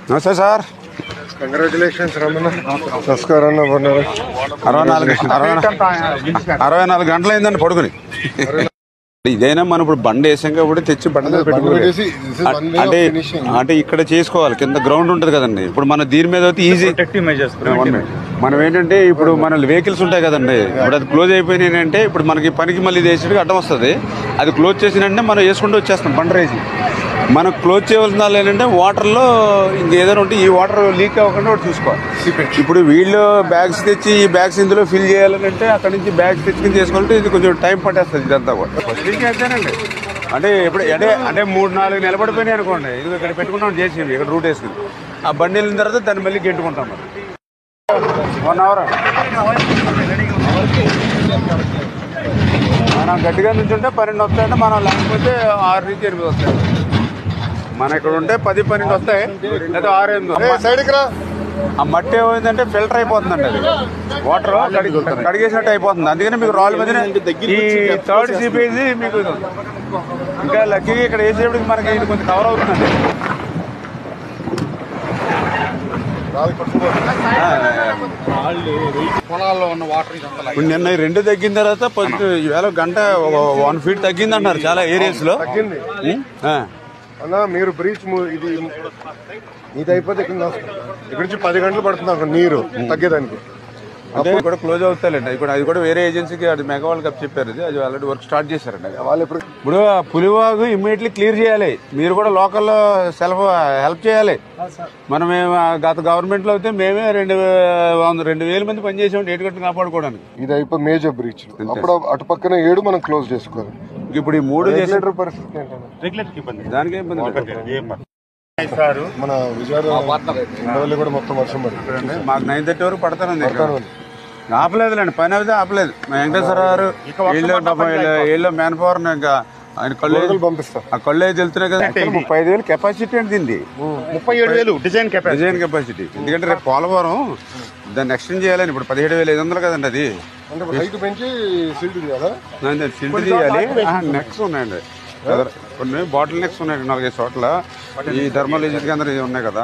నమస్తే sir. Congratulations Ramana. నమస్కారం. 64 గంటలు అయిందండి పడుకుని. ఇదైనా మనం ఇప్పుడు బండి వేసాం కాబట్టి తెచ్చి బండి మీద పెట్టుకోవాలి. అంటే ఇక్కడ చేసుకోవాలి, కింద గ్రౌండ్ ఉంటుంది కదండి. ఇప్పుడు మన దీని మీద అయితే ఈజీ మనం ఏంటంటే ఇప్పుడు మన వెహికల్స్ ఉంటాయి కదండి, ఇప్పుడు అది క్లోజ్ అయిపోయినాయి అంటే ఇప్పుడు మనకి పనికి మళ్ళీ వేసేటికి అడ్డం వస్తుంది. అది క్లోజ్ చేసినంటే మనం వేసుకుంటూ వచ్చేస్తాం బండి రేసి. మనం క్లోజ్ చేయవలసిన వాళ్ళు ఏంటంటే వాటర్లో ఇంకేదైనా ఉంటే ఈ వాటర్ లీక్ అవ్వకుండా ఒకటి చూసుకోవాలి. ఇప్పుడు వీళ్ళు బ్యాగ్స్ తెచ్చి ఈ బ్యాగ్స్ ఇందులో ఫిల్ చేయాలని అంటే అక్కడ నుంచి బ్యాగ్స్ తెచ్చుకుని చేసుకోవాలంటే ఇది కొంచెం టైం పట్టేస్తుంది ఇదంతా కూడా. ఫస్ట్ అంతేనండి. అంటే ఇప్పుడు అంటే 3-4 నిలబడిపోయినాయి అనుకోండి, ఇది ఇక్కడ పెట్టుకుంటాం చేసి ఇక్కడ రూట్ వేసుకుని ఆ బండి వెళ్ళిన తర్వాత దాన్ని మళ్ళీ గెంటుకుంటాం. మరి 1 అవర్ మనం గట్టిగా నుంచి ఉంటే 12 వస్తాయంటే మనం లేకపోతే 6 నుంచి 8 వస్తాయి. మన ఇక్కడ ఉంటే 10-12 వస్తాయి, లేదా 6-8 సైడ్కి రా. ఆ మట్టి ఏమైందంటే ఫిల్టర్ అయిపోతుందండి, అది వాటర్ కడిగేసినట్టు అయిపోతుంది. అందుకని మీకు రాళ్ళ మీద ఈ థర్డ్ సిపేసి మీకు ఇంకా లక్కీగా ఇక్కడ వేసేప్పటికి మనకి ఇది కొంచెం కవర్ అవుతుందండి. పొలాల్లో ఉన్న వాటర్ ఇప్పుడు నిన్న 2 తగ్గిన తర్వాత ఈవేళ గంట 1 ఫీట్ తగ్గింది అంటున్నారు చాలా ఏరియాస్ లో. తగ్గింది అన్నా. మీరు బ్రీచ్ ఇది అయిపోతే ఇక్కడ నుంచి 10 గంటలు పడుతుంది అక్కడ నీరు తగ్గేదానికి. అంటే కూడా క్లోజ్ అవుతాయండి. అది కూడా వేరే ఏజెన్సీకి అది మెగా వాళ్ళు కప్ చెప్పారు. అది ఆల్రెడీ వర్క్ స్టార్ట్ చేశారండి వాళ్ళు. ఇప్పుడు పులివాగు ఇమ్మీడియట్లీ క్లియర్ చేయాలి. మీరు కూడా లోకల్లో హెల్ప్ చేయాలి. మనం గత గవర్నమెంట్ లో అయితే మేమే 2,000 మంది పనిచేసాం ఏటుగట్టును కాపాడుకోవడానికి. ఇది అయిపోయి మేజర్ బ్రీచ్. అప్పుడు అటు పక్కన 7 మనం క్లోజ్ చేసుకోవాలి. ఇప్పుడు ఈ 3 చేసే పరిస్థితి దానికే ఇబ్బంది. మన విజయవాడ కూడా మొత్తం వర్షం పడుతుంది. మాకు 9:30 వరకు పడతానండి. ఆపలేదులేండి, పని అయితే ఆపలేదు. మా వెంకటేశ్వర గారు వీళ్ళు మ్యాన్ పవర్ ఇంకా ఆయన కళ్ళు పంపిస్తారు. ఆ కళ్ళు అయితే వెళ్తున్నాయి కదా. 35,000 కెపాసిటీ అంటే దీన్ని 37,000 డిజైన్ కెపాసిటీ. ఎందుకంటే రేపు పోలవరం దాన్ని ఎక్స్టెండ్ చేయాలని. ఇప్పుడు 17,500 కదండి అది. పెంచి సిల్ట్ చేయాలి. సిల్ట్ చేయాలి. నెక్స్ ఉన్నాయండి, కొన్ని బాటిల్ నెక్స్ ఉన్నాయి 4-5 చోట్ల. ఈ థర్మల్ ఏజెన్సీ కేంద్రం ఉన్నాయి కదా.